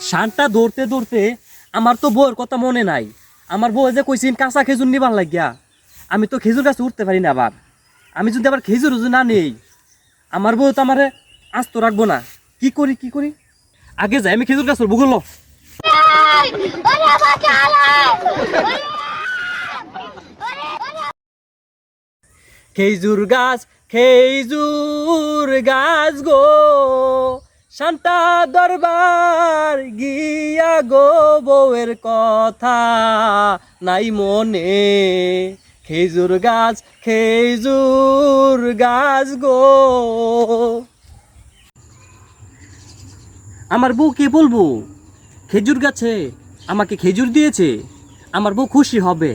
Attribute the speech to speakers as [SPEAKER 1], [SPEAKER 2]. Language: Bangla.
[SPEAKER 1] শানটা ধরতে ধরতে আমার তো বউয়ের কথা মনে নাই। আমার বউ যে কইছিন কাঁচা খেজুর নিবার লাগিয়া, আমি তো খেজুর গাছে উঠতে পারি না। আবার আমি যদি আবার খেজুর না নেই, আমার বউ তো আমারে আস্ত রাখবো না। কি করি কি করি, আগে যাই আমি খেজুর গাছ ভূগোল। খেজুর গাছ গো, শান্তা দরবার গিয়া গো, বউয়ের কথা নাই মনে। খেজুর গাছ গো। আমার বউ কে বলবো খেজুর গাছে আমাকে খেজুর দিয়েছে, আমার বউ খুশি হবে।